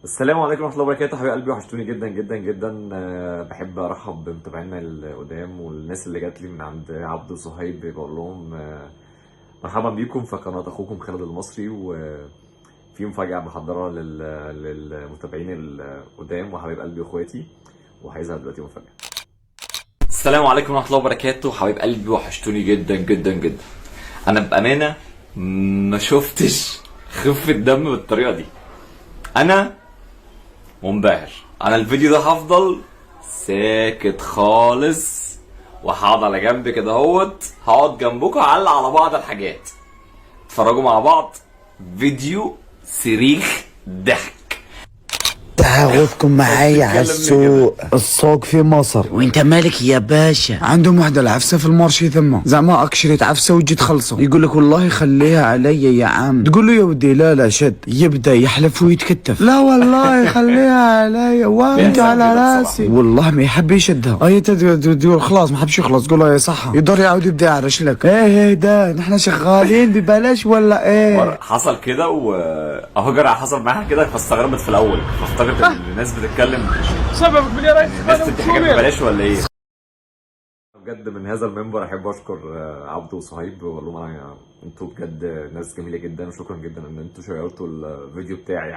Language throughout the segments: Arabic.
السلام عليكم ورحمة الله وبركاته، حبايب قلبي وحشتوني جدا جدا جدا. بحب ارحب بمتابعينا القدام والناس اللي جات لي من عند عبد وصهيب، بقول لهم مرحبا بيكم في قناة اخوكم خالد المصري. وفي مفاجأة محضرة للمتابعين القدام وحبايب قلبي واخواتي، وهيظهر دلوقتي مفاجأة. السلام عليكم ورحمة الله وبركاته، حبايب قلبي وحشتوني جدا جدا جدا. انا بأمانة ما شفتش خفة دم بالطريقة دي. انا منبهر. انا الفيديو ده هفضل ساكت خالص وهقعد على جنب كده اهوت، هقعد جنبكم اعلق على بعض الحاجات. اتفرجوا مع بعض فيديو صريخ ضحك. تعاودكم معايا على السوق في مصر. وانت مالك يا باشا؟ عندهم وحده العفسه في المارشي ثم زعما اكشريت عفسه وتجي تخلصه، يقول لك والله خليها علي يا عم، تقول له يا ودي لا شد، يبدا يحلف ويتكتف، لا والله خليها علي وانت على راسي، والله ما يحب يشدها. اي تقول خلاص ما حبش يخلص، تقول له يا صح، يضر يعاود يبدا يعرش لك. ايه ده نحن شغالين ببلاش ولا ايه؟ حصل كده واهو جرى حصل معاها كده، فاستغربت في الاول، فافتكرت ان الناس بتتكلم سببك من يا ريس الناس بتدي حاجات ببلاش ولا ايه. بجد من هذا المنبر احب اشكر عبد وصهيب، واقول لهم انتوا بجد ناس جميله جدا، وشكرا جدا ان انتوا شيرتوا الفيديو بتاعي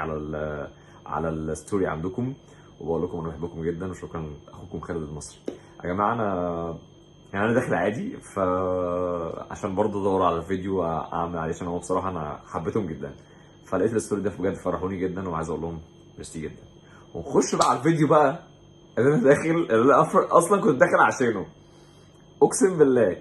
على الستوري عندكم، وبقول لكم انا بحبكم جدا، وشكرا. اخوكم خالد المصري. يا جماعه انا داخل عادي، عشان برضه ادور على الفيديو اعمل عليه، عشان هو بصراحه انا حبيتهم جدا، فلقيت الستوري ده بجد فرحوني جدا، وعايز اقول لهم ميرسي جدا. ونخش بقى على الفيديو بقى اللي انا داخل، اللي انا اصلا كنت داخل عشانه. اقسم بالله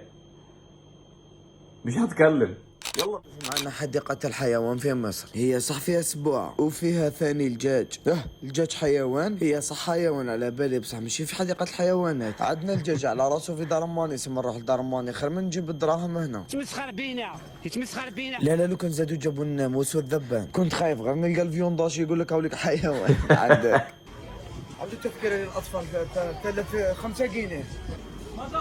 مش هتكلم. يلا. معنا حديقة الحيوان في مصر، هي صح فيها سبوع وفيها ثاني الدجاج. الدجاج حيوان؟ هي صح حيوان على بالي، بصح ماشي في حديقة الحيوانات. عندنا الدجاج على راسه في دار اماني، سما نروح لدار اماني خير من نجيب الدراهم هنا. تمسخر بينا تمسخر بينا. لا لو كان زادوا جابوا الناموس والذبان كنت خايف غير نلقى الفيونداش يقول لك هوليك حيوان. عندك عبد التفكير للاطفال في 5 جنيه. مازال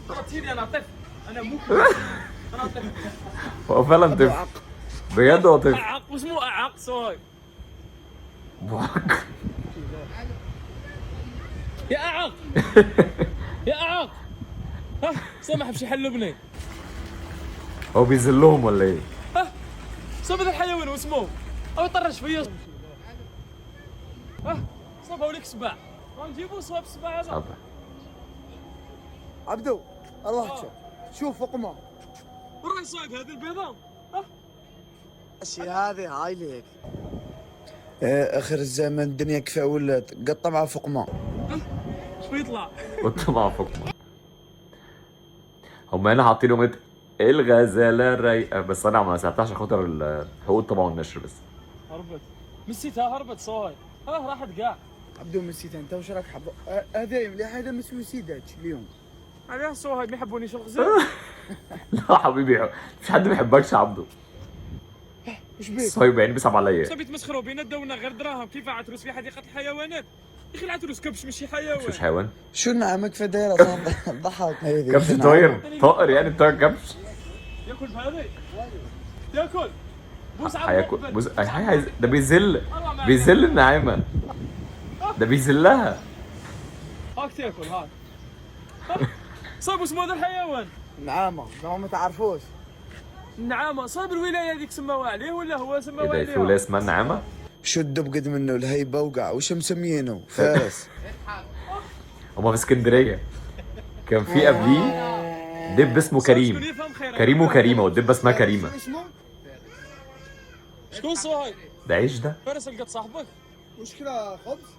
اعطيني انا طفل، انا مو انا طفل. هو فعلا طفل بجد، هو طفل. اعق وش مو اعق صوي بوعك. يا اعق يا اعق. ها سامح بشي حلبني. هو بيذلهم ولا ايه؟ ها صوب ذا الحيوان واسمه او يطرش فيا. ها صوب هوليك سباع، نجيبو صوب سباع هذا. عبدو اروح شوف فقمه وين صوب هذه البيضاء؟ ها الشيء هذه هاي ليك. اخر الزمن الدنيا كفايه ولات قطع مع فقمه. ايش بيطلع؟ كنت مع فقمة. هم هنا حاطين اغنية الغزالة الرايقة، بس انا ما سمعتهاش عشان خاطر الحقوق الطبع والنشر بس. هربت نسيتها، هربت صوي. ها راحت قاع. عبدو نسيت انت وش راك حب هذا مليح، هذا مسوي سيداتش اليوم. عليها صوهاي ما يحبوني شو الغزال. لا حبيبي، مش حد بيحبكش يا عبدو. ايش بيك؟ صهيب يعني بيصعب عليا. صبي يتمسخروا بينا، دونا غير دراهم. كيف عتروس في حديقة الحيوانات؟ يا اخي العتروس كبش مش حيوان. مش حيوان؟ شو نعمك في دايره ضحك. كبش طائر يعني طائر كبش. ياكل بهذه؟ ياكل بوس على هياكل المقبل. بص، ده بيذل النعامة، ده بيذلها. هاك تاكل هاك. صاب اسمه هذا الحيوان؟ نعامه ما تعرفوش. النعامة. صاب الولاية هذيك سموها عليه ولا هو سموها ايه ده؟ عليه؟ في ولاية اسمها النعامة؟ شد بقد منه الهيبه وقع، وش مسمينه؟ فارس. هما في اسكندرية كان في قبليه دب اسمه كريم. كريم وكريمة، والدبة اسمها كريمة. شكون صهيب؟ ده عيش ده؟ فارس لقيت صاحبك؟ مشكله خبز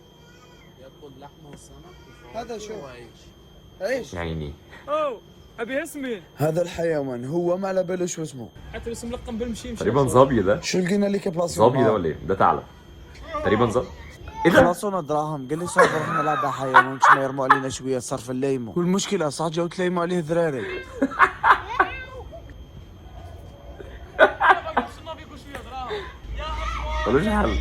ياكل لحمه وسمك. هذا شو؟ عيش. يا عيني. اوه ابي اسمين. هذا الحيوان هو ما على باله شو اسمه. عتروس ملقم بالمشيمشي. تقريبا ظبي ده. شو لقينا لك بلاصه؟ ظبي ده ولا ايه؟ ده ثعلب تقريبا. ظبي ايه ده؟ خلصونا دراهم، قال لي صار رحنا نلعب حيوان كنا يرموا علينا شويه صرف الليمو، والمشكله صح جاو تليموا عليه ذراري. ملوش حل.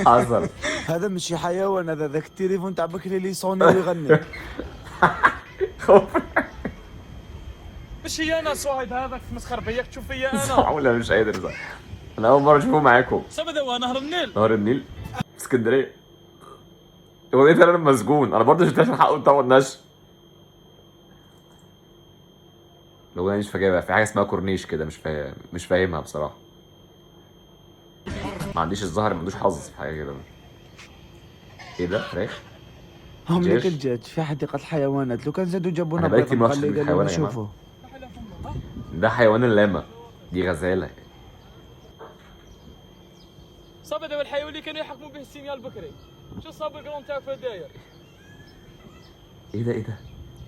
حصل. هذا مش حيوان، هذا ذاك التليفون تاع بكري اللي يصوني ويغني. خوف. ماشي انا صهيب هذاك مسخر بياك تشوف فيا انا. صح ولا مش قادر صح. انا اول مره اشوفه معاكم. صافي هذا هو نهر النيل. نهر النيل في اسكندريه. هو ايه انا مسجون، انا برضه شفتها عشان حقه بتاع النشر. لو انا مش فاكرها في حاجه اسمها كورنيش كده، مش فاهمها بصراحه. ما عنديش الظهر، ما عندوش حظ في حاجه كده. ايه ده فراخ؟ هم جيش. لك الجاج في حديقة الحيوانات، لو كان زادوا جابونا أنا بقالي بيضة كتير ما رحتش مقلية الحيوان قالوا يا جماعة. نشوفه. ده حيوان اللاما، دي غزاله. صافي هذا هو الحيوان اللي كانوا يحكموا به السينيال بكري. شو صاب القرون تاعك في داير؟ ايه ده ايه ده؟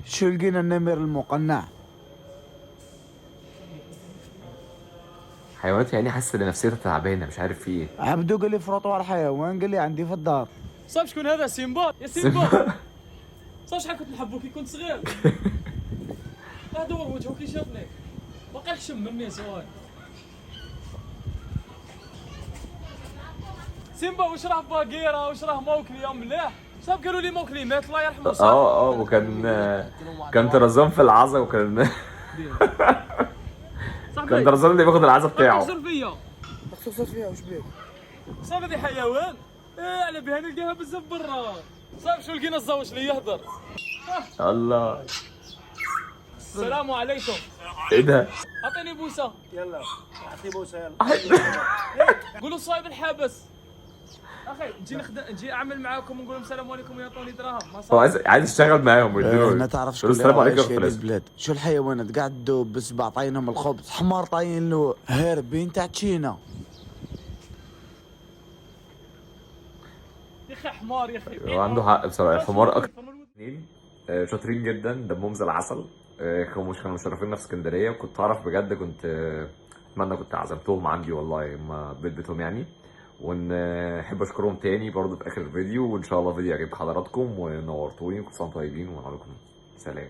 شو لقينا النمر المقنع. حيوانات يعني حاسس ان نفسيتها تعبانه، مش عارف في ايه. عبدو قال لي فرطوا على الحيوان، قال لي عندي في الدار. صاب شكون هذا؟ سيمبا يا سيمبا. صاب شحال كنت نحبو كي كنت صغير. دور وجهه كي شافني باقي حشم مني سواي. سيمبا واش راه باقيره واش راه موكلي يا ملاح. صاب قالوا لي موكلي مات الله يرحمه. صاب كان طرزان في العزا، وكان كان طرزان اللي بياخد العزا بتاعه. تحصل فيا مخصوصات فيها وش بيك؟ صاب هذه حيوان. على بها نلقاها بزاف برا. صاب شو لقينا الزوج اللي يهدر. الله. السلام عليكم. ايه ده؟ اعطيني بوسه. يلا اعطي بوسه يلا. قولوا صايب الحابس. اخي نجي اعمل معاكم ونقول لهم السلام عليكم ويعطوني دراهم. ما هو صار. عايز يشتغل معاهم ما تعرفش يقولوا السلام عليكم يا شيء فلان. البلاد. شو الحيوانات قاعد تدوب بس بعطينهم الخبز، حمار طاين له هاربين تاع تشينا. يا اخي حمار يا اخي. هو عنده حق بصراحه، الحمار اكتر. شاطرين جدا، دمهم زي العسل. كانوا مشرفيننا في اسكندريه، وكنت اعرف بجد، كنت اتمنى كنت عزمتهم عندي والله، هم بيتهم يعني. ونحب اشكرهم تاني برضه في اخر الفيديو، وان شاء الله فيديو يعجب حضراتكم ونورتوني، وكل سنه وانتم طيبين، ونقول لكم سلام.